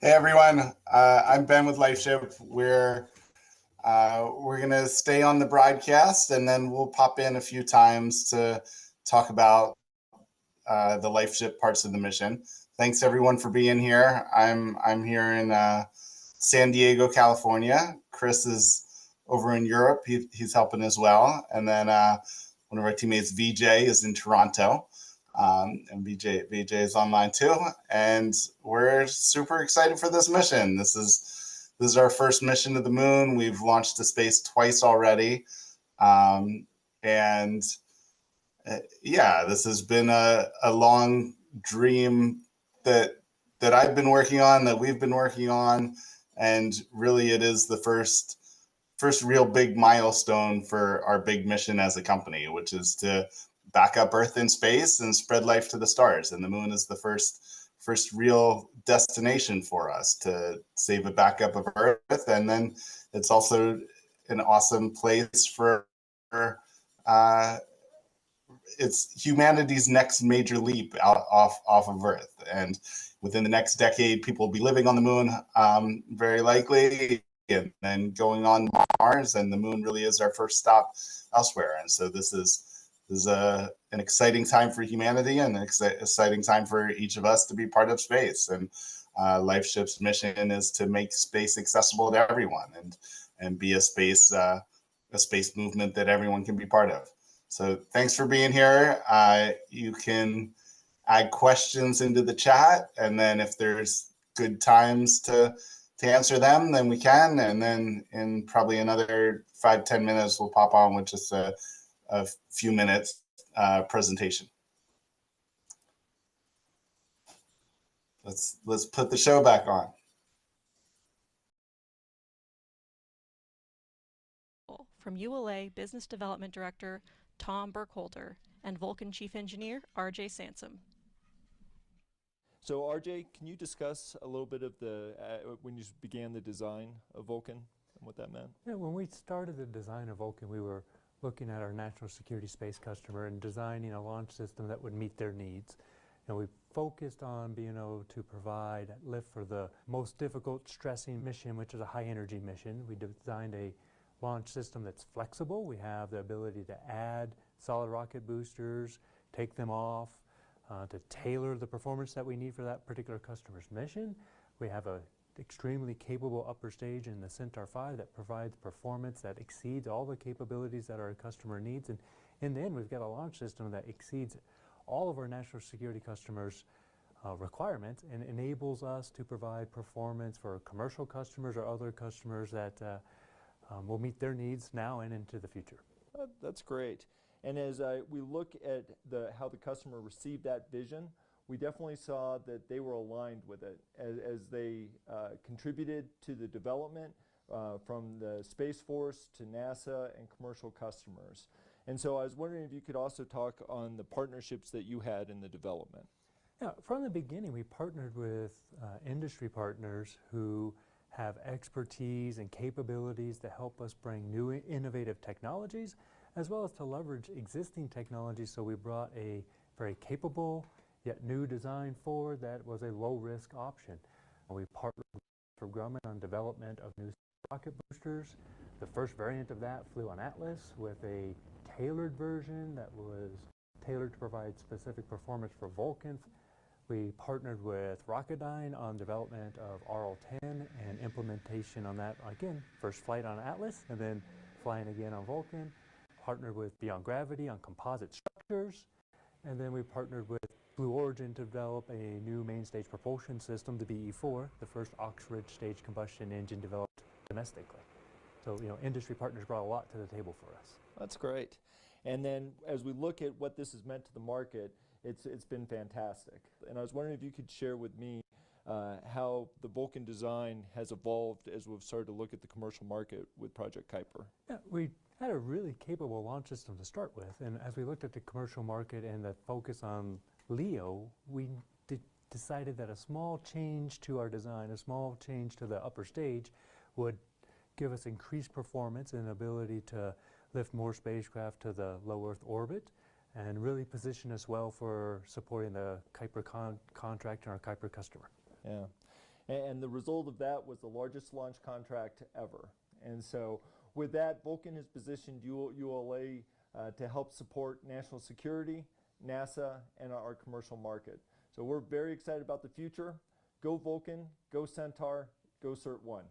Hey everyone, I'm Ben with Lifeship. We're gonna stay on the broadcast, and then we'll pop in a few times to talk about the Lifeship parts of the mission. Thanks everyone for being here. I'm here in San Diego, California. Chris is over in Europe. He's helping as well, and then one of our teammates, VJ, is in Toronto. And VJ is online too, and we're super excited for this mission. This is our first mission to the moon. We've launched to space twice already, and yeah, this has been a long dream that I've been working on, that we've been working on, and really it is the first real big milestone for our big mission as a company, which is to back up Earth in space and spread life to the stars. And the moon is the first real destination for us to save a backup of Earth. And then it's also an awesome place for it's humanity's next major leap off of Earth. And within the next decade, people will be living on the moon, very likely, and then going on Mars. And the moon really is our first stop elsewhere. And so this is an exciting time for humanity, and an exciting time for each of us to be part of space. And Lifeship's mission is to make space accessible to everyone, and be a space movement that everyone can be part of. So thanks for being here. You can add questions into the chat, and then if there's good times to answer them, then we can. And then in probably another 5-10 minutes, we'll pop on with just a few minutes presentation. Let's put the show back on. From ULA Business Development Director Tom Burkholder and Vulcan Chief Engineer RJ Sansom. So RJ, can you discuss a little bit of the when you began the design of Vulcan and what that meant? Yeah, when we started the design of Vulcan, we were looking at our national security space customer and designing a launch system that would meet their needs. And we focused on being able to provide lift for the most difficult, stressing mission, which is a high energy mission. We designed a launch system that's flexible. We have the ability to add solid rocket boosters, take them off, to tailor the performance that we need for that particular customer's mission. We have a extremely capable upper stage in the Centaur 5 that provides performance that exceeds all the capabilities that our customer needs. And in the end, we've got a launch system that exceeds all of our national security customers' requirements and enables us to provide performance for commercial customers or other customers that will meet their needs now and into the future. That's great. And as we look at how the customer received that vision, we definitely saw that they were aligned with it as they contributed to the development from the Space Force to NASA and commercial customers. And so I was wondering if you could also talk on the partnerships that you had in the development. Yeah, from the beginning, we partnered with industry partners who have expertise and capabilities to help us bring new innovative technologies, as well as to leverage existing technologies. So we brought a very capable yet new design forward that was a low-risk option. We partnered with Grumman on development of new rocket boosters. The first variant of that flew on Atlas with a tailored version that was tailored to provide specific performance for Vulcan. We partnered with Rocketdyne on development of RL-10 and implementation on that, again, first flight on Atlas and then flying again on Vulcan. Partnered with Beyond Gravity on composite structures, and then we partnered with Blue Origin to develop a new main stage propulsion system, the BE-4, the first Oxford stage combustion engine developed domestically. So, industry partners brought a lot to the table for us. That's great. And then as we look at what this has meant to the market, it's been fantastic. And I was wondering if you could share with me how the Vulcan design has evolved as we've started to look at the commercial market with Project Kuiper. Yeah, we had a really capable launch system to start with, and as we looked at the commercial market and the focus on LEO, we decided that a small change to our design, a small change to the upper stage would give us increased performance and ability to lift more spacecraft to the low Earth orbit and really position us well for supporting the Kuiper contract and our Kuiper customer. Yeah. And the result of that was the largest launch contract ever. And so with that, Vulcan has positioned ULA to help support national security, NASA, and our commercial market. So we're very excited about the future. Go Vulcan, go Centaur, go Cert1.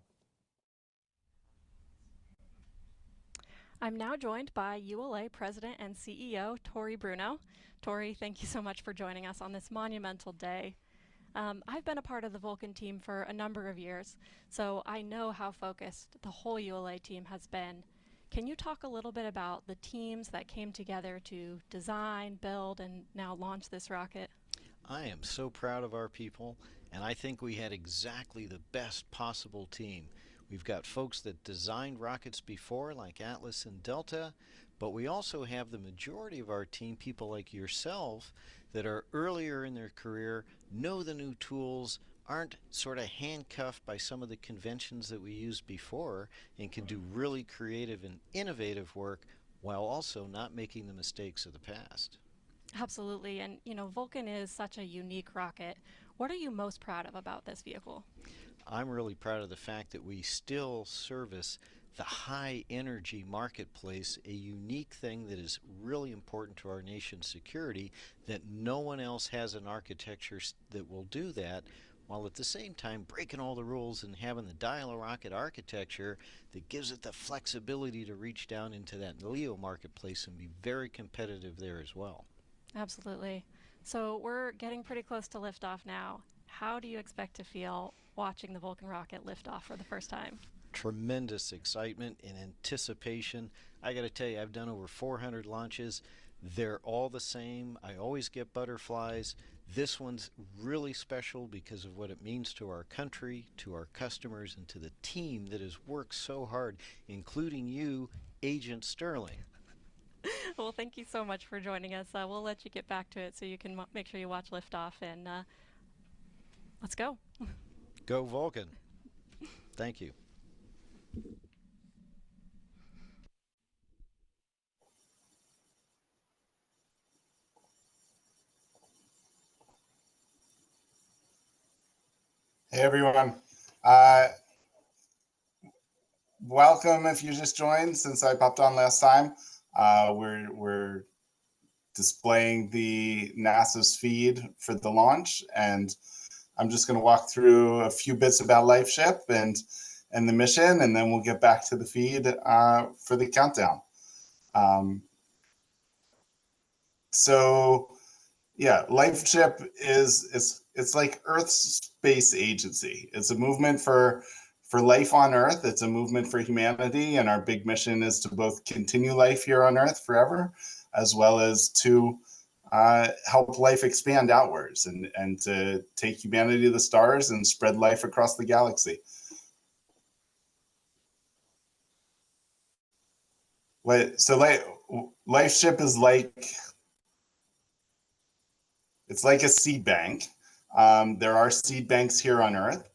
I'm now joined by ULA President and CEO Tori Bruno. Tori, thank you so much for joining us on this monumental day. I've been a part of the Vulcan team for a number of years, so I know how focused the whole ULA team has been. Can you talk a little bit about the teams that came together to design, build, and now launch this rocket? I am so proud of our people, and I think we had exactly the best possible team. We've got folks that designed rockets before, like Atlas and Delta, but we also have the majority of our team, people like yourself, that are earlier in their career, know the new tools, aren't sort of handcuffed by some of the conventions that we used before, and can do really creative and innovative work while also not making the mistakes of the past. Absolutely, and Vulcan is such a unique rocket. What are you most proud of about this vehicle? I'm really proud of the fact that we still service the high energy marketplace, a unique thing that is really important to our nation's security, that no one else has an architecture that will do that, while at the same time breaking all the rules and having the dial-a-rocket architecture that gives it the flexibility to reach down into that LEO marketplace and be very competitive there as well. Absolutely. So we're getting pretty close to liftoff now. How do you expect to feel watching the Vulcan rocket lift off for the first time? Tremendous excitement and anticipation. I got to tell you, I've done over 400 launches. They're all the same. I always get butterflies. This one's really special because of what it means to our country, to our customers, and to the team that has worked so hard, including you, Agent Sterling. Well, thank you so much for joining us. We'll let you get back to it so you can make sure you watch liftoff, and let's go. Go Vulcan. Thank you. Hey everyone. Welcome if you just joined since I popped on last time. We're displaying the NASA's feed for the launch, and I'm just going to walk through a few bits about Lifeship and the mission, and then we'll get back to the feed for the countdown. So yeah, Lifeship it's like Earth's space agency. It's a movement for life on Earth. It's a movement for humanity, and our big mission is to both continue life here on Earth forever, as well as to help life expand outwards and to take humanity to the stars and spread life across the galaxy. Lifeship is it's like a seed bank. There are seed banks here on Earth.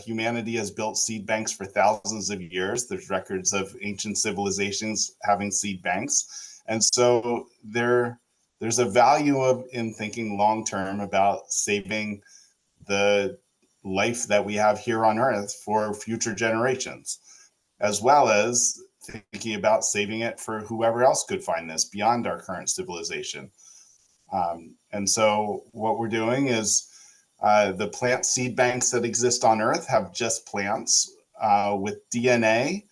Humanity has built seed banks for thousands of years. There's records of ancient civilizations having seed banks. And so there's a value in thinking long-term about saving the life that we have here on Earth for future generations, as well as thinking about saving it for whoever else could find this beyond our current civilization. And so what we're doing is the plant seed banks that exist on Earth have just plants with DNA.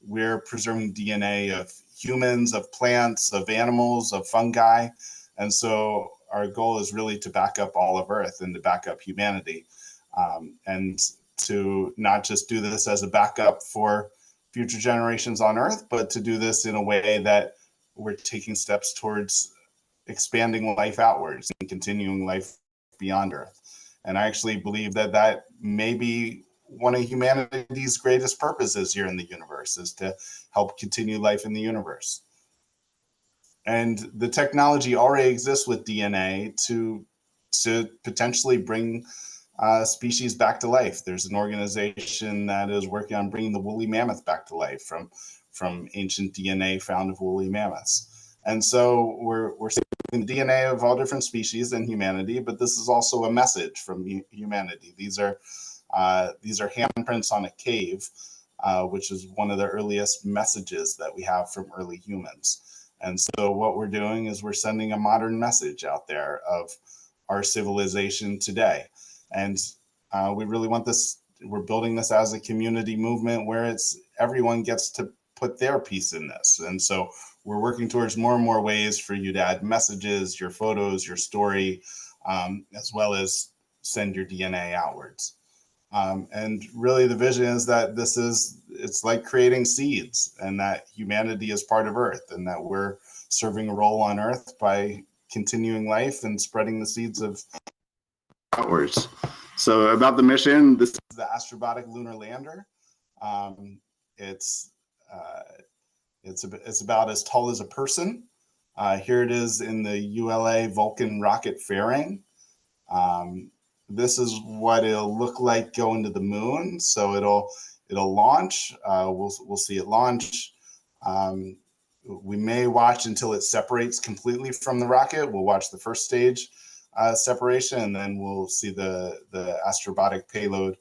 We're preserving DNA of humans, of plants, of animals, of fungi. And so our goal is really to back up all of Earth and to back up humanity. And to not just do this as a backup for future generations on Earth, but to do this in a way that we're taking steps towards expanding life outwards and continuing life beyond Earth. And I actually believe that may be one of humanity's greatest purposes here in the universe, is to help continue life in the universe. And the technology already exists with DNA to potentially bring species back to life. There's an organization that is working on bringing the woolly mammoth back to life from ancient DNA found of woolly mammoths. And so we're saving the DNA of all different species and humanity, but this is also a message from humanity. These are These are handprints on a cave, which is one of the earliest messages that we have from early humans. And so what we're doing is we're sending a modern message out there of our civilization today. And we really want this, we're building this as a community movement where it's everyone gets to put their piece in this. And so we're working towards more and more ways for you to add messages, your photos, your story, as well as send your DNA outwards. And really the vision is that it's like creating seeds, and that humanity is part of Earth, and that we're serving a role on Earth by continuing life and spreading the seeds of outwards. So about the mission, this is the Astrobotic Lunar Lander. It's about as tall as a person. Here it is in the ULA Vulcan rocket fairing. This is what it'll look like going to the moon. So it'll launch. We'll see it launch. We may watch until it separates completely from the rocket. We'll watch the first stage separation, and then we'll see the Astrobotic payload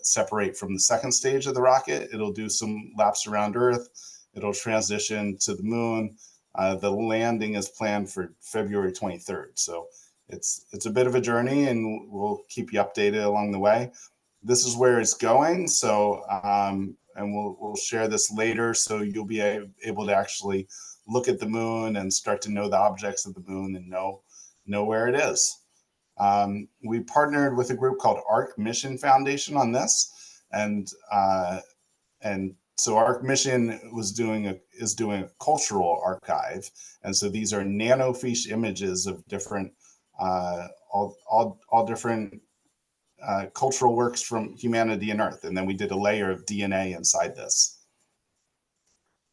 separate from the second stage of the rocket. It'll do some laps around Earth. It'll transition to the moon. The landing is planned for February 23rd. So it's a bit of a journey, and we'll keep you updated along the way. This is where it's going. So, and we'll share this later, so you'll be able to actually look at the moon and start to know the objects of the moon and know where it is. We partnered with a group called Arc Mission Foundation on this, and so Arc Mission is doing a cultural archive, and so these are nanofiche images of different all different cultural works from humanity and Earth, and then we did a layer of DNA inside this.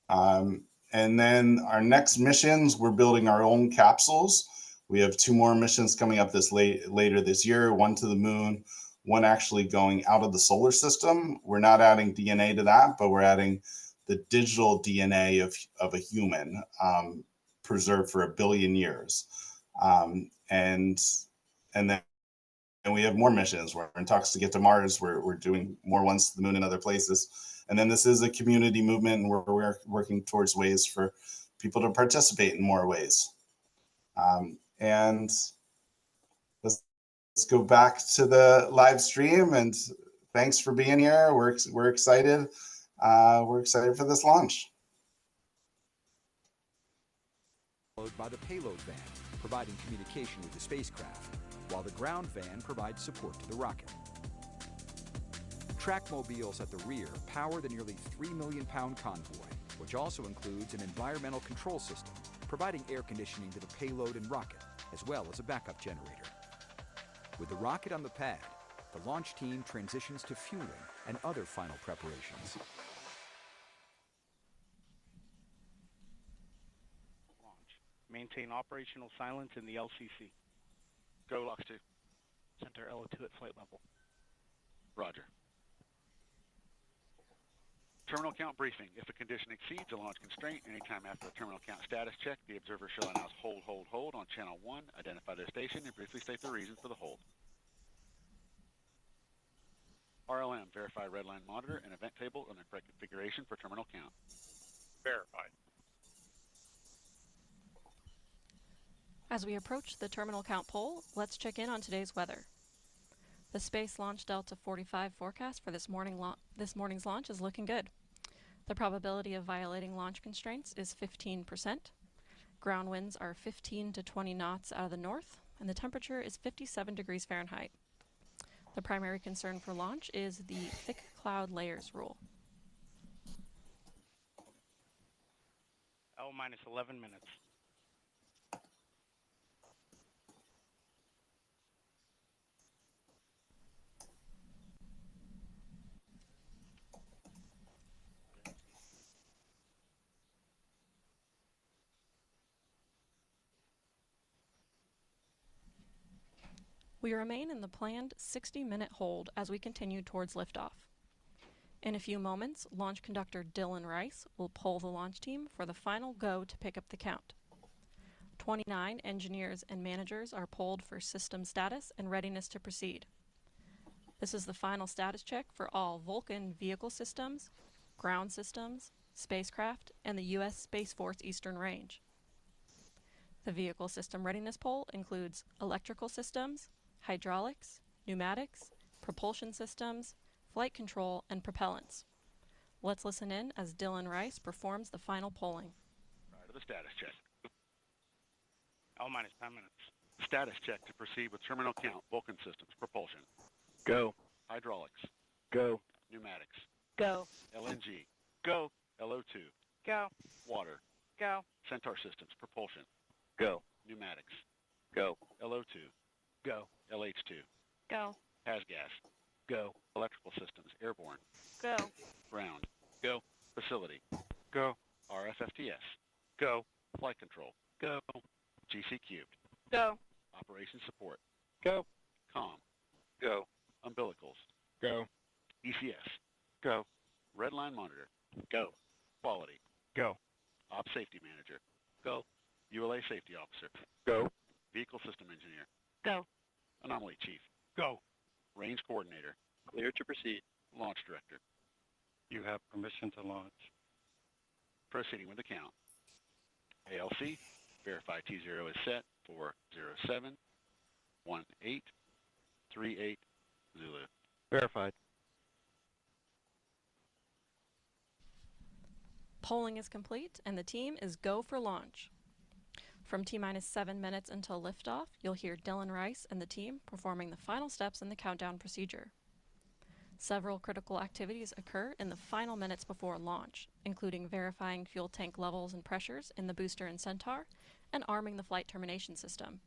And then our next missions, we're building our own capsules. We have 2 more missions coming up later this year, one to the moon, one actually going out of the solar system. We're not adding DNA to that, but we're adding the digital DNA of a human, preserved for 1 billion years. And then we have more missions. We're in talks to get to Mars. We're doing more ones to the moon and other places. And then this is a community movement, and we're working towards ways for people to participate in more ways. And let's go back to the live stream, and thanks for being here. We're excited. We're excited for this launch. Followed by the payload van, providing communication with the spacecraft, while the ground van provides support to the rocket. Trackmobiles at the rear power the nearly 3 million pound convoy, which also includes an environmental control system, providing air conditioning to the payload and rocket, as well as a backup generator. With the rocket on the pad, the launch team transitions to fueling and other final preparations. Launch. Maintain operational silence in the LCC. Go LOX 2. Center LO2 at flight level. Roger. Terminal count briefing. If a condition exceeds a launch constraint, anytime after a terminal count status check, the observer shall announce hold, hold, hold on channel 1, identify their station, and briefly state the reason for the hold. RLM, verify redline monitor and event table on the correct configuration for terminal count. Verified. As we approach the terminal count pole, let's check in on today's weather. The Space Launch Delta 45 forecast for this morning's launch is looking good. The probability of violating launch constraints is 15%. Ground winds are 15 to 20 knots out of the north, and the temperature is 57 degrees Fahrenheit. The primary concern for launch is the thick cloud layers rule. L minus 11 minutes. We remain in the planned 60-minute hold as we continue towards liftoff. In a few moments, launch conductor Dylan Rice will poll the launch team for the final go to pick up the count. 29 engineers and managers are polled for system status and readiness to proceed. This is the final status check for all Vulcan vehicle systems, ground systems, spacecraft, and the U.S. Space Force Eastern Range. The vehicle system readiness poll includes electrical systems, hydraulics, pneumatics, propulsion systems, flight control, and propellants. Let's listen in as Dylan Rice performs the final polling. Prior to the status check. L-minus 10 minutes. Status check to proceed with terminal count, Vulcan systems, propulsion. Go. Hydraulics. Go. Pneumatics. Go. LNG. Go. LO2. Go. Water. Go. Centaur systems, propulsion. Go. Pneumatics. Go. LO2. Go. LH2. Go. Gas. Go. Electrical systems, airborne. Go. Ground. Go. Facility. Go. RFFTS. Go. Flight control. Go. GC cubed. Go. Operation support. Go. COM. Go. Umbilicals. Go. ECS. Go. Redline monitor. Go. Quality. Go. Op safety manager. Go. ULA safety officer. Go. Vehicle system engineer. Go. Anomaly chief. Go. Range coordinator. Clear to proceed. Launch director. You have permission to launch. Proceeding with the count. ALC. Verify T0 is set for 071838 Zulu. Verified. Polling is complete and the team is go for launch. From T-minus 7 minutes until liftoff, you'll hear Dylan Rice and the team performing the final steps in the countdown procedure. Several critical activities occur in the final minutes before launch, including verifying fuel tank levels and pressures in the booster and Centaur, and arming the flight termination system.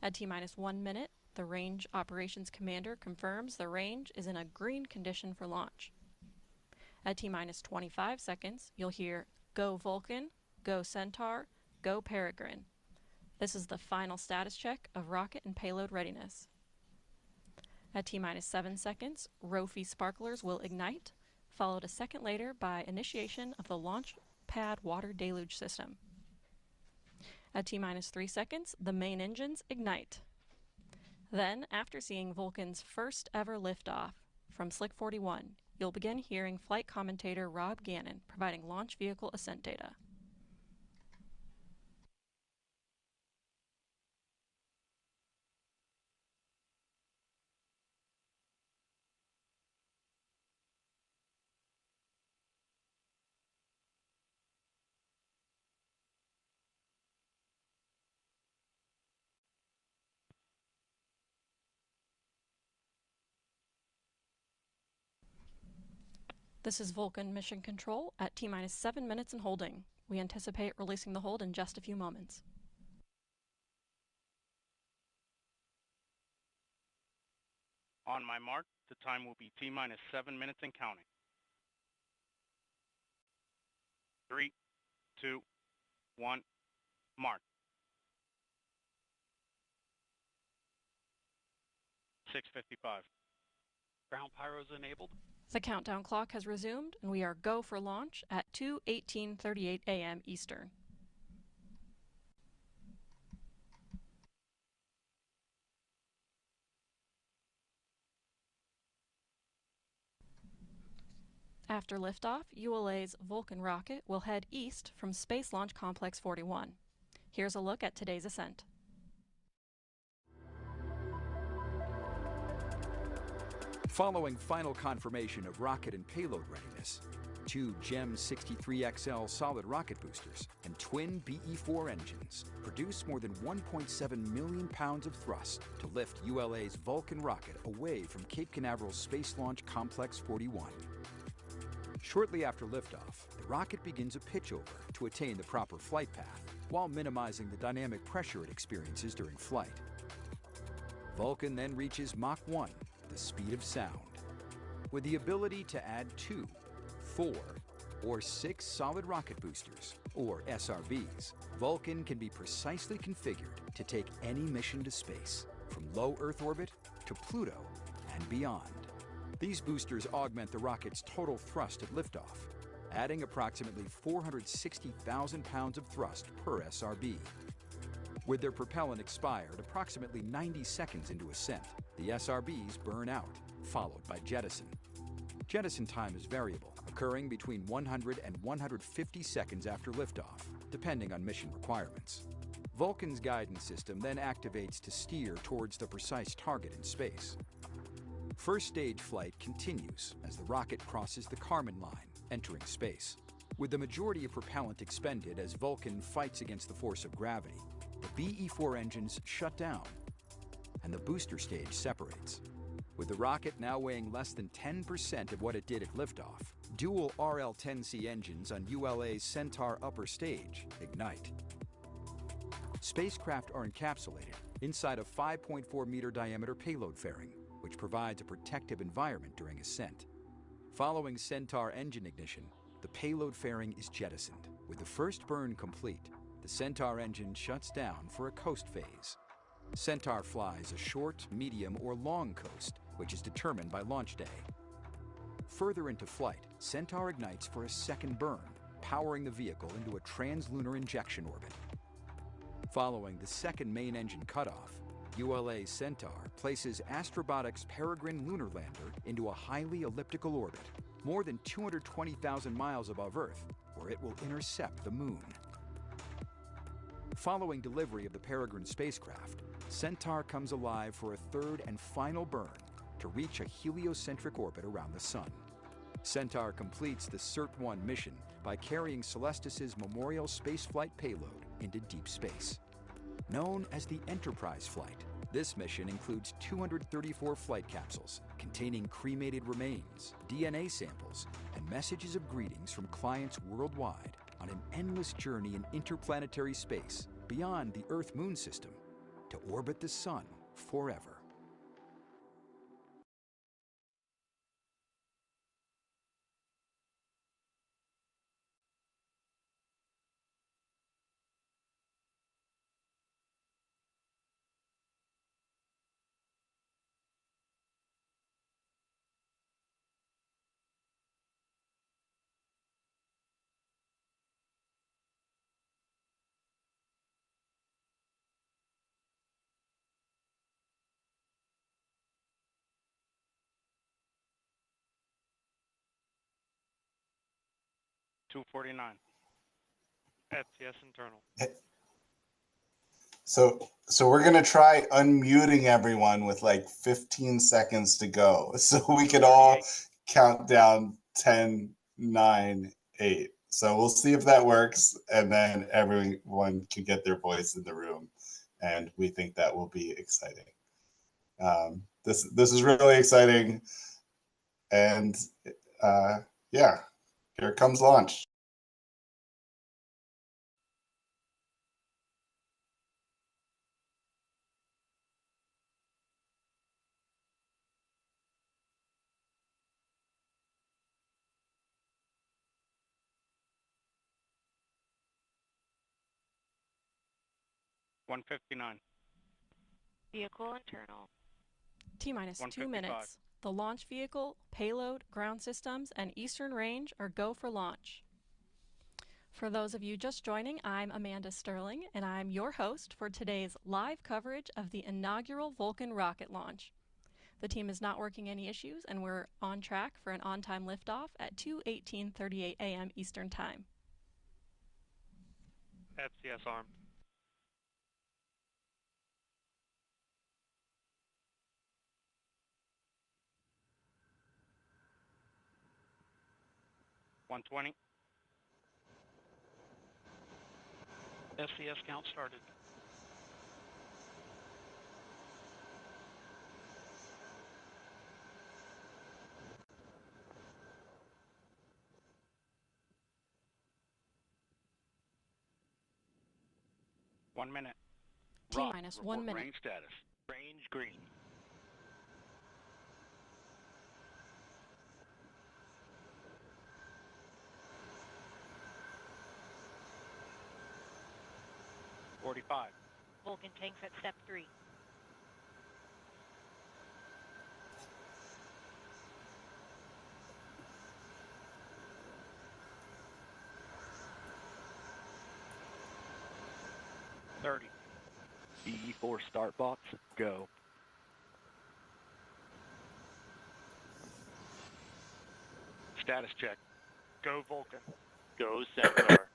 At T-minus 1 minute, the Range Operations Commander confirms the range is in a green condition for launch. At T-minus 25 seconds, you'll hear Go Vulcan, Go Centaur, Go Peregrine. This is the final status check of rocket and payload readiness. At T-minus 7 seconds, Rofi sparklers will ignite, followed a second later by initiation of the launch pad water deluge system. At T-minus 3 seconds, the main engines ignite. Then, after seeing Vulcan's first ever liftoff from Slick 41, you'll begin hearing flight commentator Rob Gannon providing launch vehicle ascent data. This is Vulcan Mission Control at T-minus 7 minutes and holding. We anticipate releasing the hold in just a few moments. On my mark, the time will be T-minus 7 minutes and counting. 3, 2, 1, mark. 6:55. Ground pyros enabled. The countdown clock has resumed, and we are go for launch at 2:18:38 a.m. Eastern. After liftoff, ULA's Vulcan rocket will head east from Space Launch Complex 41. Here's a look at today's ascent. Following final confirmation of rocket and payload readiness, 2 GEM 63XL solid rocket boosters and twin BE-4 engines produce more than 1.7 million pounds of thrust to lift ULA's Vulcan rocket away from Cape Canaveral's Space Launch Complex 41. Shortly after liftoff, the rocket begins a pitchover to attain the proper flight path while minimizing the dynamic pressure it experiences during flight. Vulcan then reaches Mach 1, the speed of sound. With the ability to add 2, 4, or 6 solid rocket boosters, or SRBs, Vulcan can be precisely configured to take any mission to space, from low Earth orbit to Pluto and beyond. These boosters augment the rocket's total thrust at liftoff, adding approximately 460,000 pounds of thrust per SRB. With their propellant expired approximately 90 seconds into ascent, the SRBs burn out, followed by jettison. Jettison time is variable, occurring between 100 and 150 seconds after liftoff, depending on mission requirements. Vulcan's guidance system then activates to steer towards the precise target in space. First stage flight continues as the rocket crosses the Kármán line, entering space. With the majority of propellant expended as Vulcan fights against the force of gravity, the BE-4 engines shut down, and the booster stage separates. With the rocket now weighing less than 10% of what it did at liftoff, dual RL-10C engines on ULA's Centaur upper stage ignite. Spacecraft are encapsulated inside a 5.4-meter diameter payload fairing, which provides a protective environment during ascent. Following Centaur engine ignition, the payload fairing is jettisoned. With the first burn complete, the Centaur engine shuts down for a coast phase. Centaur flies a short, medium, or long coast, which is determined by launch day. Further into flight, Centaur ignites for a second burn, powering the vehicle into a translunar injection orbit. Following the second main engine cutoff, ULA Centaur places Astrobotic's Peregrine lunar lander into a highly elliptical orbit, more than 220,000 miles above Earth, where it will intercept the Moon. Following delivery of the Peregrine spacecraft, Centaur comes alive for a third and final burn to reach a heliocentric orbit around the Sun. Centaur completes the CERT-1 mission by carrying Celestis' Memorial spaceflight payload into deep space. Known as the Enterprise flight, this mission includes 234 flight capsules containing cremated remains, DNA samples, and messages of greetings from clients worldwide on an endless journey in interplanetary space beyond the Earth-Moon system to orbit the Sun forever. $249. STS internal. So we're gonna try unmuting everyone with like 15 seconds to go, so we could all count down 10, 9, 8. So we'll see if that works, and then everyone can get their voice in the room, and we think that will be exciting. This is really exciting, and yeah, here comes launch. $159. Vehicle internal. T-minus 2 155. minutes. The launch vehicle, payload, ground systems, and Eastern Range are go for launch. For those of you just joining, I'm Amanda Sterling, and I'm your host for today's live coverage of the inaugural Vulcan rocket launch. The team is not working any issues, and we're on track for an on-time liftoff at 2:18:38 a.m. Eastern Time. STS armed. $120. SCS count started. One minute. T-minus 1 minute. Range status. Range green. $45. Vulcan tanks at step 3. $30. BE-4 start box, go. status check. Go Vulcan. Go Centaur.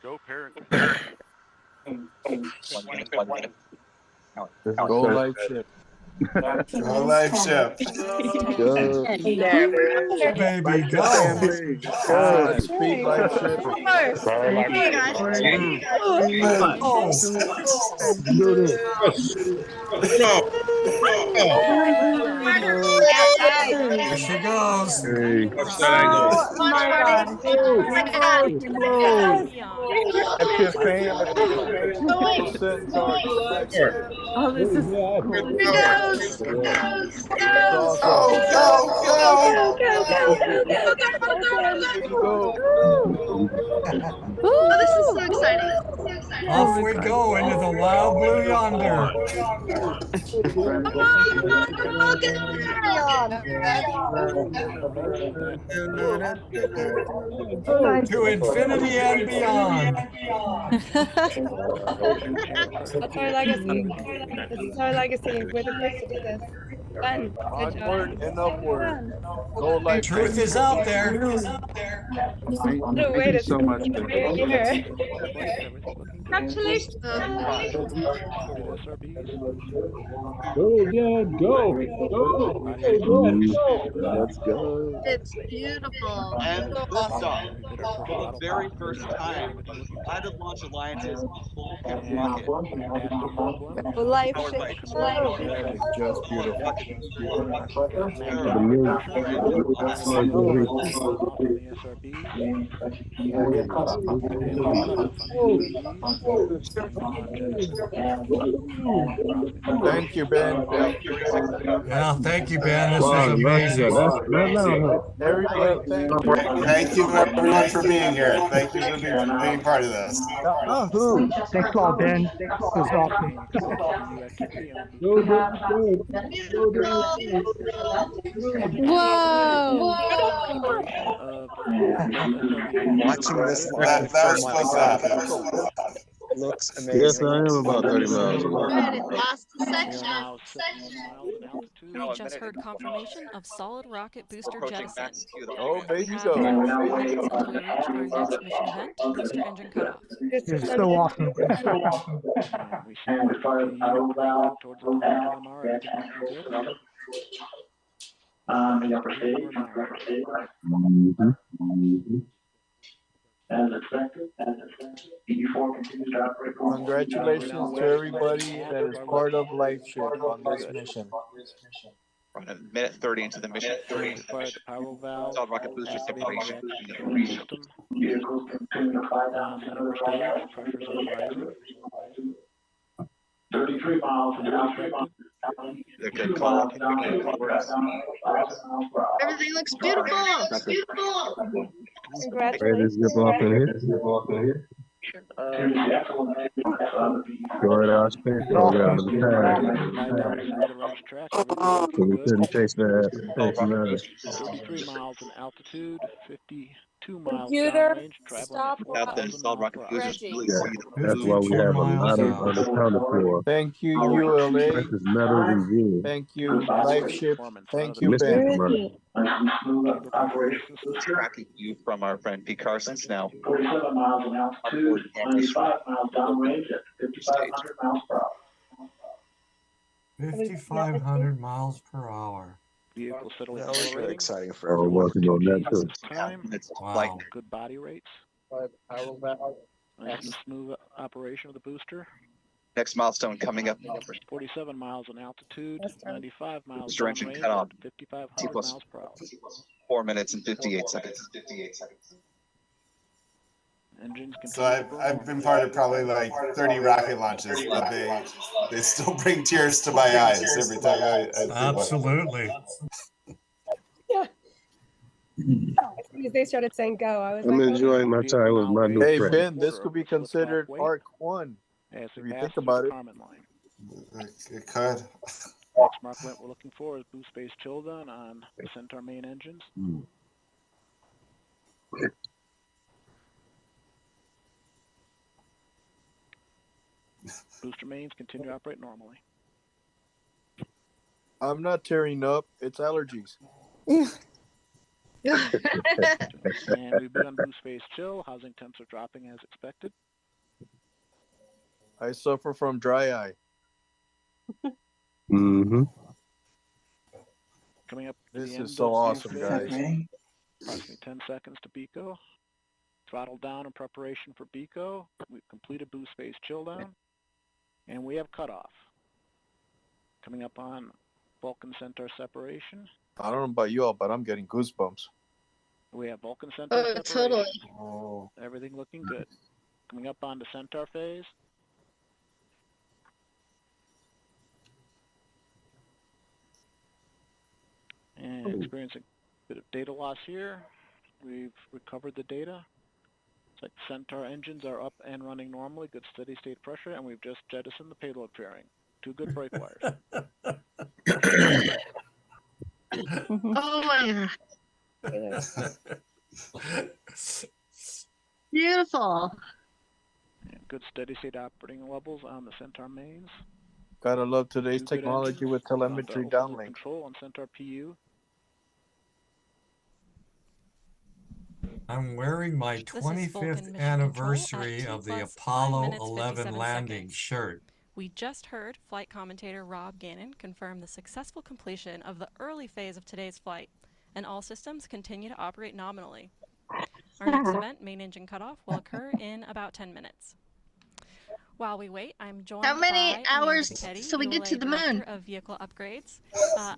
Go Peregrine. Go Lifeship. Go Lifeship. Go. Baby, Lifeship go. family. Godspeed Lifeship. Hey guys. Do this. Here she goes. Hey. Oh my God. Blow. Beyond. Lifeship family. Go Centaur. Go Lifeship. Oh, this is cool. It's awesome. Go. Oh, this is so exciting. Off we go into the wild blue yonder. Oh, nice. To infinity and beyond. That's our legacy. This is our legacy. We're the first to do this. Fun. Good job. Onward and upward. Go The truth is out there. What a way to start your year. Flights, everything's looking good. Congratulations. Started SRBs. Go, Dad, go. Body rates are good. Let's go. It's beautiful. And So liftoff We did our first for the throttle very test. first time. Everything looking good. United Launch Alliance's Vulcan And rocket. Astro Life Powered by ship. That is just beautiful. rocket booster. Maximum pressure. Off on the SRBs. And on cutoff on the SRBs. On Jetson. Thank you, Ben. Yeah, thank you, Ben. This Wow, was amazing. Everybody, thank you. Thank you everyone for being here. Thank you for being part of this. Thanks a lot, Ben. This was awesome. And you can see some new activity on Whoa. operation of SRBs. Watching this That was supposed to happen. looks Yes, amazing. I am about 30 miles away. Right, it lost the 0 section. miles, 7 miles in altitude. We just heard confirmation of solid rocket booster jettison. Oh, We baby, have go. 33 minutes until we reach our next mission event, booster engine cutoff. This is so awesome. And we should continue cranking up towards the 100 mile an hour. Everything looking good. The upper stage. As expected, ED4 continues to operate. Congratulations to everybody that is part of Lifeship on this mission. We're on a minute 30 into the mission. Required the power valve. Solid rocket booster Activating the separation. control system. Vehicles continue to fly down The upper stage, pressures are rising. 33 miles an hour. They're good call. Everything looks beautiful. Ready to zip off in here? Go right out space program in the tag. So we couldn't chase that. 33 miles in altitude, 52 miles Computer, downrange, traveling stop. at 4,000 miles per hour. That's why we have a lot of unaccounted for. Thank you, ULA. Precious metals and jewels. Thank you, Lifeship. Thank you, Ben. Tracking you from our friend P. Carson's now. 47 miles in altitude, minus 5 miles downrange at 5,500 miles per hour. 5,500 miles per hour. Vehicle settling. That was really exciting for Oh, everyone. working on that too. Time. Wow. Good body rates. Nice and smooth operation of the booster. Next milestone coming up. 47 miles in altitude, 95 miles Booster engine downrange, cut off. 5,500 miles per hour. 4 minutes and 58 seconds. Engines continue So I've been part of probably like 30 rocket launches, but they still bring tears to my eyes every time I see one. Absolutely. As soon as they started saying go, I was I'm like, enjoying my time with my new Hey, friend. Ben, this could be considered Arc 1. As If we you pass think through about the it. Kármán line. It could. Next mark event we're looking for is boost base Tilda on the Centaur main engines. Booster mains continue to operate normally. I'm not tearing up. It's allergies. And we've begun boost phase chill. Housing temps are dropping as expected. I suffer from dry eye. Mm-hmm. Coming up to This the end is so of awesome, boost guys. phase. Approximately 10 seconds to BECO. Throttle down in preparation for BECO. We've completed boost phase chill down. And we have cutoff. Coming up on Vulcan Centaur separation. I don't know about you all, but I'm getting goosebumps. We have Vulcan Centaur separation. Totally. Oh. Everything looking good. Coming up on the Centaur phase. And experiencing a bit of data loss here. We've recovered the data. It's like Centaur engines are up and running normally, good steady state pressure, and we've just jettisoned the payload fairing. 2 good brake wires. Oh my God. Beautiful. And good steady state operating levels on the Centaur mains. Gotta love today's 2 good technology engines. with We're on telemetry to open loop downlink. control on Centaur PU. I'm wearing my This is Vulcan 25th mission anniversary control at of the 2 + 5 Apollo minutes, 11 57 landing seconds. shirt. We just heard flight commentator Rob Gannon confirm the successful completion of the early phase of today's flight, and all systems continue to operate nominally. Our next event, main engine cutoff, will occur in about 10 minutes. While we wait, I'm joined How many by hours Amanda Piketty, till we get to ULA the Director moon? of Vehicle Upgrades.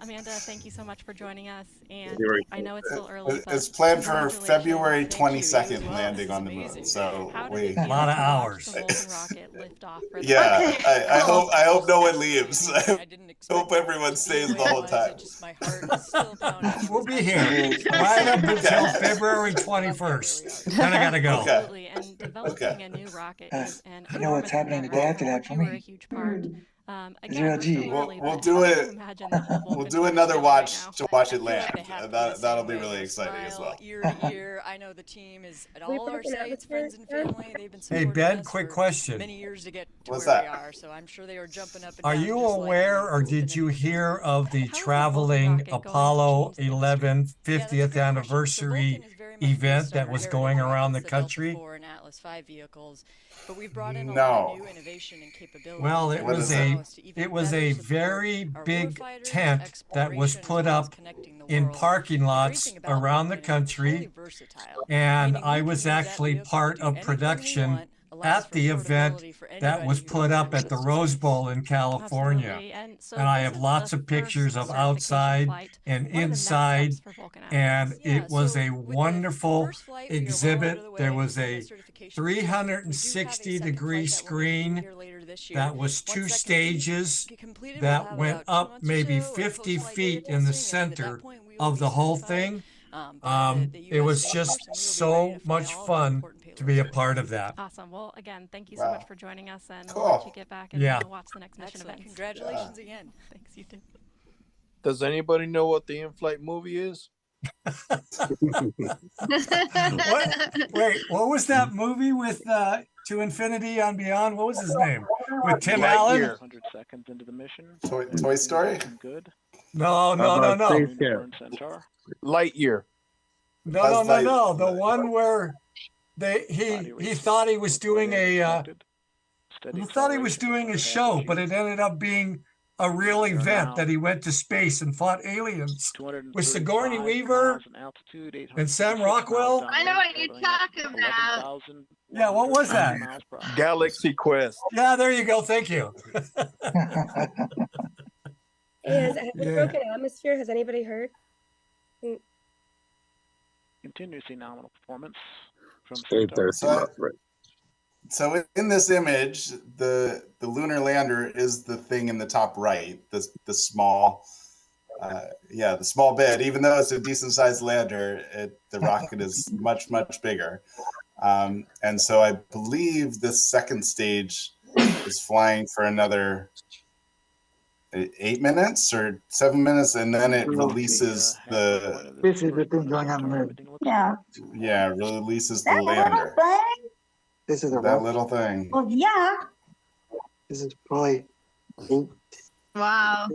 Amanda, thank you so much for joining us, and You're I know it's still early, but It's planned for congratulations. February Thank you. You as 22nd well. landing This is on the moon. amazing. So How did we it feel Lot of to watch hours. the Vulcan rocket lift off for the yeah, Okay, I cool. hope no one leaves. I didn't expect Hope everyone it to be stays the the way it whole was. time. It just, my heart is still pounding. It We'll was be here absolutely right up amazing. until Okay. February Yeah, here we 21st. are. Then I gotta go. Okay. Absolutely, and developing a new rocket is an You know what's enormous happening the endeavor, day of after that which for you were a me? huge part. Again, Zero we're still G. early, We'll but do how do it. you imagine the whole We'll Vulcan do team another feeling right watch now? to watch I it feel like land. they have to be the That'll same be way. really They'll exciting as smile well. ear to ear. I know the team is at We all our broken sites, atmosphere, friends and Dad? family. They've been Hey, supporting Ben, us quick for question. many years to get to What's where we that? are. So I'm sure they were jumping up and Are down you just like aware me. or did you hear of the How is the Vulcan traveling rocket going to Apollo change the industry? 11 Yeah, that's a 50th great question. So anniversary Vulcan is very much event based on that our was heritage going around the rockets, the Delta country? IV and Atlas V vehicles, but we've brought in a lot of No. new innovation and capabilities Well, that it What will was is it? allow a us to even it was better a support very our big warfighters, tent that was exploration, as put well as up connecting the in world. parking The great lots thing about around the Vulcan is it's fully country, versatile, and meaning I we can was use that actually vehicle to part do of anything we production want, allows at for the event portability for that was anybody who put wants up at access the to Rose space. Bowl in California. Absolutely, and so And I this have is lots the of pictures first of certification outside flight. and What are the next inside, steps for Vulcan after and this? Yeah, it was so a with the wonderful first flight, we are well exhibit. under the way There was with the a certification process. We do have a 360 second degree flight that we're going to do screen here later this year. that was Once two that stages completed, we'll that have went about 2 up months or maybe so of 50 post-flight data feet in the testing, and then at that center point we will of be the whole certified thing. by the It U.S. was Space just Force, and we will be ready so to fly much all of our fun important to payloads be a for part them. of that. Awesome. Well, again, thank you so much for joining us, and we'll Cool. let you get back and Yeah. watch the next mission Excellent. events. Congratulations again. Thanks, you too. Does anybody know what the in-flight movie is? What? Wait, what was that movie with To Infinity and Beyond? What was his name? With Tim Allen? Lightyear. 100 seconds into the mission. Toy Story? Looking good. No, no, How no, about no. Spaceship? Burn Centaur. Lightyear. No, Buzz no, no, Light- no. The one where he thought he was doing a Steady he thought he was acceleration doing a for show, half but it ended up being a real We are event now that he went to space and fought aliens with Sigourney 235 Weaver miles in altitude, and Sam 856 miles Rockwell. I know downrange, what you're totaling at talking about. 11,190 Yeah, what was that? miles per hour. Galaxy Quest. Yeah, there you go. Thank you. Is the Yeah. broken atmosphere? Has anybody heard? Continuously nominal performance from Ain't Centaur. thirsty, my friend. So in this image, the lunar lander is the thing in the top right, the small, the small bit. Even though it's a decent sized lander, the rocket is much bigger. And so I believe the second stage is flying for another 8 minutes or 7 minutes, and then it releases This is the thing going on the moon. Yeah. releases the lander. This is a That what? little thing. Well, yeah. This is probably 8. Wow.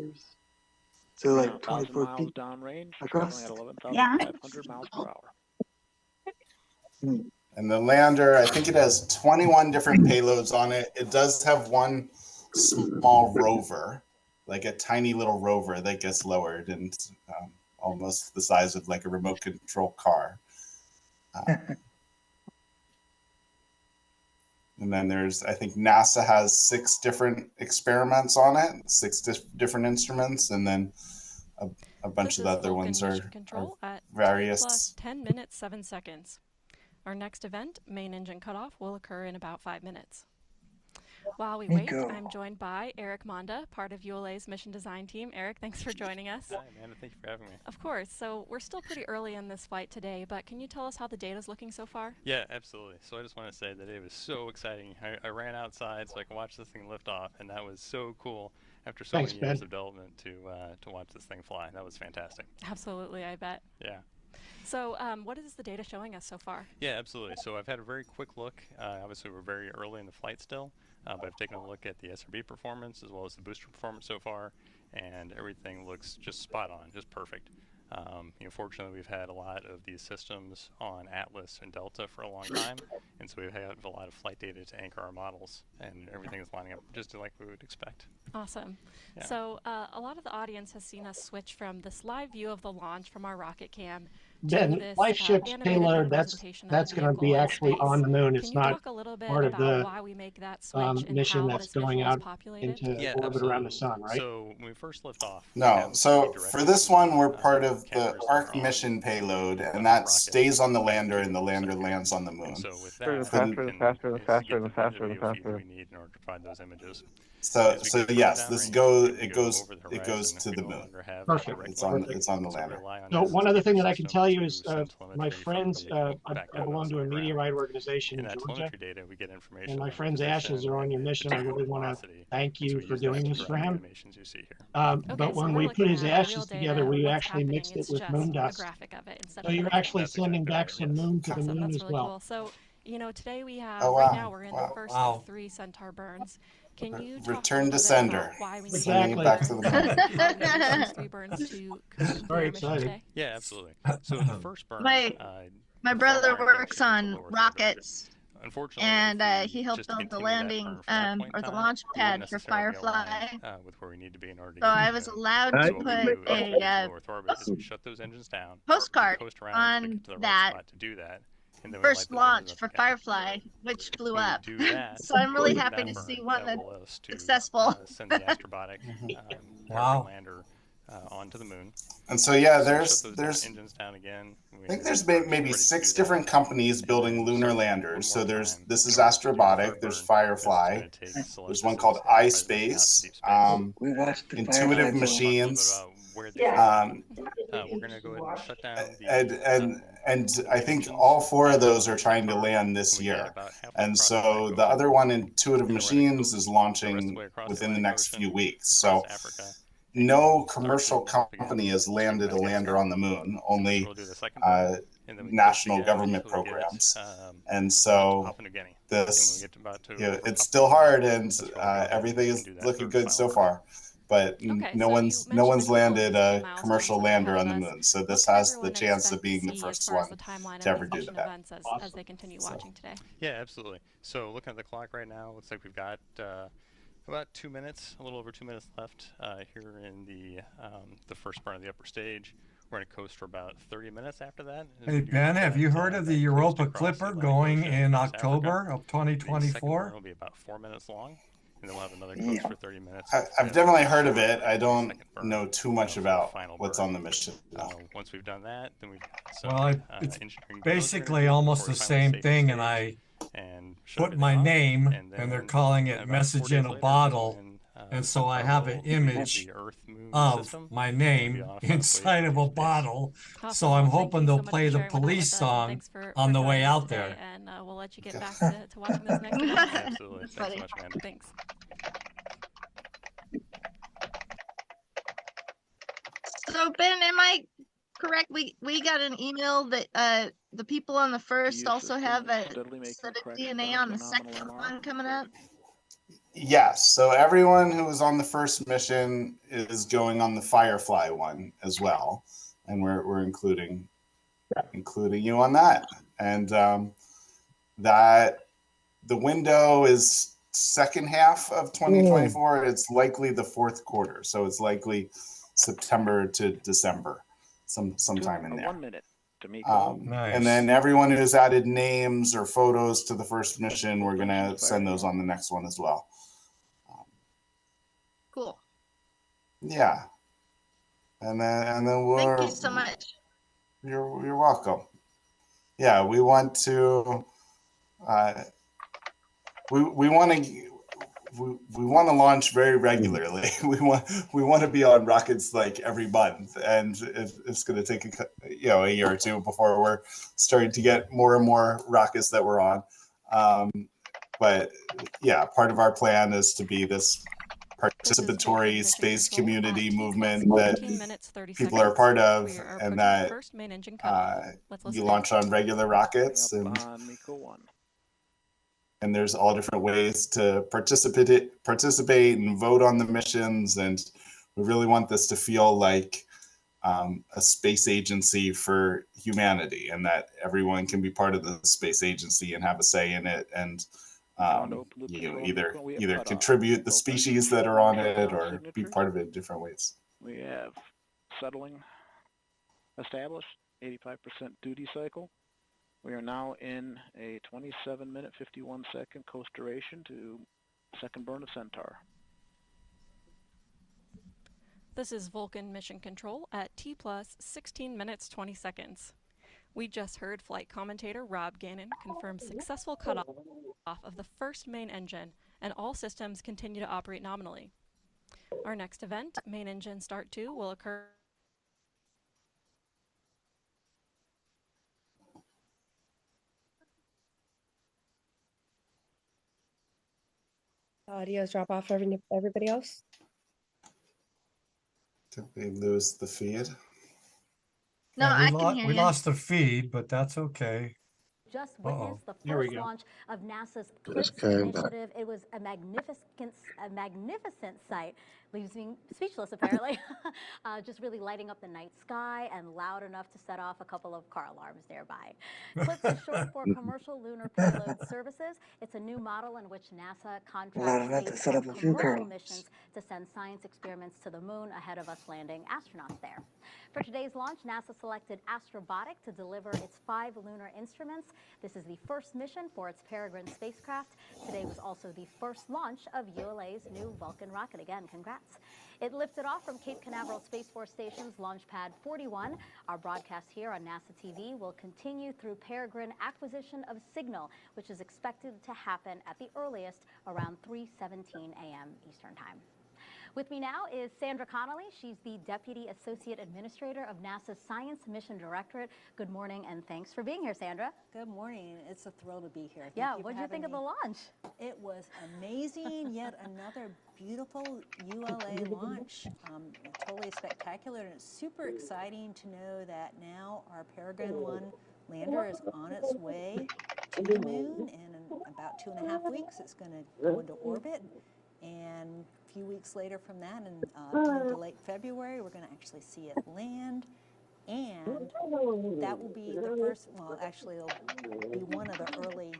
So like 1,000 24 miles feet downrange, across? traveling at 11,500 miles per hour. And the lander, I think it has 21 different payloads on it. It does have one small rover, like a tiny little rover that gets lowered and almost the size of like a remote control car. And then there's, I think NASA has 6 different experiments on it, 6 different instruments, and then a bunch of the other Vulcan ones Mission are Control at various. 10 minutes 7 seconds. Our next event, main engine cutoff, will occur in about 5 minutes. While we wait, I'm joined by Eric Monda, part of ULA's mission design team. Eric, thanks for joining us. Hi, Amanda. Thank you for having me. Of course. So we're still pretty early in this flight today, but can you tell us how the data's looking so far? Yeah, absolutely. So I just want to say that it was so exciting. I ran outside so I could watch this thing lift off, and that was so cool after so many years of development to watch this thing fly. That was fantastic. Absolutely, I bet. Yeah. So what is the data showing us so far? Yeah, absolutely. So I've had a very quick look. Obviously, we're very early in the flight still, but I've taken a look at the SRB performance as well as the booster performance so far, and everything looks just spot on, just perfect. Fortunately, we've had a lot of these systems on Atlas and Delta for a long time, and so we've had a lot of flight data to anchor our models, and everything is lining up just like we would expect. Awesome. Yeah. So a lot of the audience has seen us switch from this live view of the launch from our rocket cam Ben, to this Lifeship's animated payload, presentation that's of the going to be vehicle in actually space. on the moon. Can It's you not talk a little bit part of about the why we make that switch and mission how that's this going visual is out populated? into orbit around the sun, right? So when we first lift off, No, so for this one, we're part of the ARC mission payload, and that stays on the lander, and the lander lands on the moon. So with that, Faster, faster, faster, get the faster, video feed faster. that we need in order to provide those images. So As we get further yes, downrange, this we goes can it go goes over the it goes horizon. to We the no moon. longer have Perfect. direct It's line. on the So we lander. rely on So one other thing that I can tell you is send my telemetry friends, from I back belong to a meteorite organization in in that Georgia, telemetry data, we get information and my on friend's ashes are on your mission. I really want to thank you for doing this for him. you see here. But when we put his ashes together, we actually mixed it with moon a dust. graphic of it instead So of you're picture. actually sending back some moon to the Awesome, moon that's as really well. cool. So, today we have, Oh, right wow. now we're in the first of 3 Centaur burns. Can you talk Return a to little sender. bit about why we need Sending it back to the moon. how we use those 3 burns to complete Very our mission exciting. today? Yeah, absolutely. So the first burn, My brother works on rockets, unfortunately, and he helped build the landing or the launch pad for Firefly. With where we need to be in order to So I was allowed to put a shut those engines down, postcard coast around on to get to the right that spot to do that. And then we first light those engines launch up for again. Firefly, which blew When we up. do that, So I'm really that happy to burn, see one that that's will allow us to, successful. send the Astrobotic Wow. lander onto the moon. And so yeah, So there's shut those engines down again. I think there's maybe 6 different companies building lunar landers. So this is Astrobotic, there's Firefly, there's one called iSpace, Intuitive Machines, we're going to go ahead and shut down the and I think all 4 of those are trying to land this year. And so the other one, Intuitive Machines, is launching within the next few weeks. So no commercial company has landed a lander on the moon, only national government programs. And so this, it's still hard, and everything is looking good so far. But no one's landed a commercial lander on the moon. So this has the chance of being the first one to ever do that. As they continue watching today. Yeah, absolutely. So looking at the clock right now, looks like we've got about 2 minutes, a little over 2 minutes left here in the first burn of the upper stage. We're going to coast for about 30 minutes after that. Hey, Ben, have you heard of the Europa Clipper going in October of 2024? The second burn will be about 4 minutes long, and then we'll have another coast for 30 minutes. I've definitely heard of it. I don't know too much about what's on the mission. Once we've done that, then we've well, it's basically almost the same thing, and I put my name, and they're calling it Message in a Bottle, and so I have an image of my name inside of a bottle. So I'm hoping they'll play the police song on the way out there. And we'll let you get back to watching this next event. Absolutely. Thanks so much, Amanda. Thanks. So Ben, am I correct? We got an email that the people on the first also have a set of DNA on the second one coming up. Yes. So everyone who was on the first mission is going on the Firefly one as well, and we're including you on that. And that the window is second half of 2024. It's likely the fourth quarter, so it's likely September to December, sometime in there. 1 minute. D'Amico. Nice. And then everyone who's added names or photos to the first mission, we're gonna send those on the next one as well. Cool. Yeah. And then we're. Thank you so much. You're welcome. Yeah, we want to. We want to. We want to launch very regularly. We want to be on rockets like every month, and it's going to take a year or two before we're starting to get more and more rockets that we're on. But yeah, part of our plan is to be this participatory space community movement that people are part of, and that you launch on regular rockets, and there's all different ways to participate and vote on the missions, and we really want this to feel like a space agency for humanity, and that everyone can be part of the space agency and have a say in it, and either contribute the species that are on it or be part of it in different ways. We have settling established, 85% duty cycle. We are now in a 27-minute, 51-second coast duration to second burn of Centaur. This is Vulcan Mission Control at T plus 16 minutes 20 seconds. We just heard flight commentator Rob Gannon confirm successful cutoff of the first main engine, and all systems continue to operate nominally. Our next event, Main Engine Start 2, will occur Audio's drop off for everybody else. Did we lose the feed? No, Yeah, I can hear we you. lost the feed, but that's okay. Just witnessed the Here we first go. launch of NASA's CLIPS Okay, I'm initiative. It was a magnificent sight. Leaves me speechless, apparently. Just really lighting up the night sky and loud enough to set off a couple of car alarms nearby. CLIPS is short for Commercial Lunar Payload Services. It's a new model in which NASA contracts space and commercial missions to send science experiments to the moon ahead of us landing astronauts there. For today's launch, NASA selected Astrobotic to deliver its 5 lunar instruments. This is the first mission for its Peregrine spacecraft. Today was also the first launch of ULA's new Vulcan rocket. Again, congrats. It lifted off from Cape Canaveral Space Force Station's Launch Pad 41. Our broadcast here on NASA TV will continue through Peregrine acquisition of signal, which is expected to happen at the earliest around 3:17 a.m. Eastern Time. With me now is Sandra Connolly. She's the Deputy Associate Administrator of NASA's Science Mission Directorate. Good morning, and thanks for being here, Sandra. Good morning. It's a throll to be here. Yeah, what did you think of the launch? It was amazing. Yet another beautiful ULA launch. Totally spectacular, and it's super exciting to know that now our Peregrine 1 lander is on its way to the moon, and in about 2.5 weeks it's going to go into orbit. And a few weeks later from that, into late February, we're going to actually see it land. And that will be the first, well, actually it'll be one of the early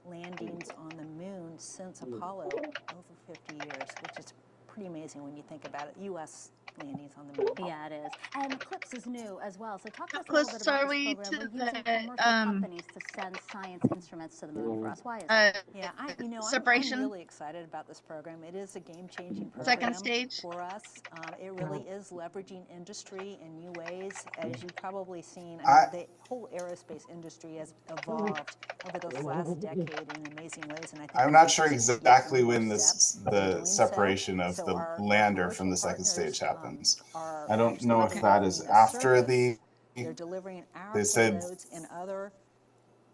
landings on the moon since Apollo, over 50 years, which is pretty amazing when you think about it. U.S. landings on the moon. Yeah, it is. And CLIPS is new as well. So talk to us a little bit about this program. We're using commercial companies to send science instruments to the moon for us. Why is that? Yeah, separation. I'm really excited about this program. It is a game-changing program Second stage. for us. It really is leveraging industry in new ways. As you've probably seen, the whole aerospace industry has evolved over this last decade in amazing ways. And I think I'm not sure exactly when the separation of the lander from the second stage happens. I don't know if that is after the. They're delivering our They said payloads and other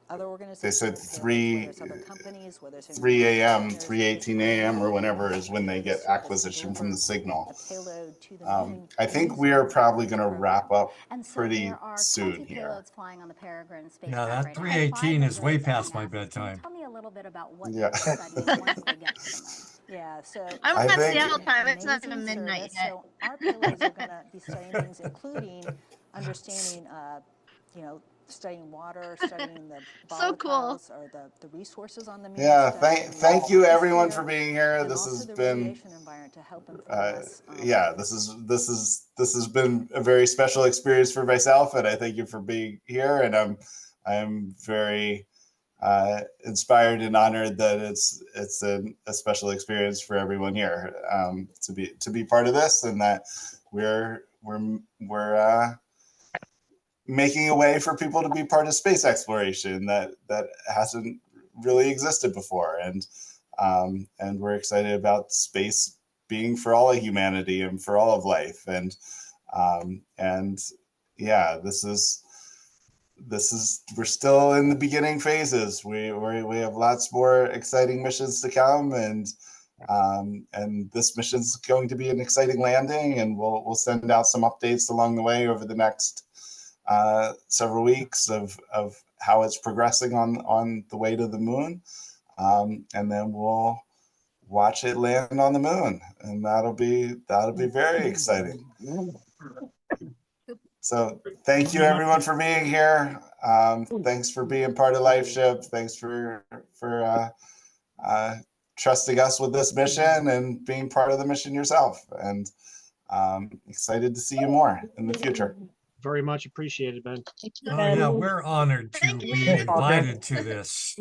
other organizations. They said whether it's other companies, whether it's 3 a.m., partners, 3:18 a.m. or whenever is when they get acquisition from the signal. the payload to the moon. I think we are probably going to wrap up And so pretty there are soon 20 here. payloads flying on the Peregrine spacecraft Yeah, that right now. 3:18 is way 5 past my NASA. Can you bedtime. tell me a little bit about what Yeah. they're studying once they get to the moon? Yeah, so I'm I at think- Seattle time. It's not amazing even midnight service. yet. So our payloads are going to be studying things, including understanding, studying water, studying the So cool. volatiles or the resources on the moon. Yeah, studying thank you the everyone atmosphere, for being here. and This also has the been radiation environment to help inform us. yeah, this has been a very special experience for myself, and I thank you for being here. And I'm very inspired and honored that it's a special experience for everyone here to be part of this, and that we're making a way for people to be part of space exploration that hasn't really existed before, and we're excited about space being for all of humanity and for all of life, and yeah, this is we're still in the beginning phases. We have lots more exciting missions to come, and this mission's going to be an exciting landing, and we'll send out some updates along the way over the next several weeks of how it's progressing on the way to the moon, and then we'll watch it land on the moon, and that'll be very exciting. So thank you everyone for being here. Thanks for being part of Lifeship. Thanks for trusting us with this mission and being part of the mission yourself. And excited to see you more in the future. Very much appreciated, Ben. Oh yeah, we're honored to be invited to this.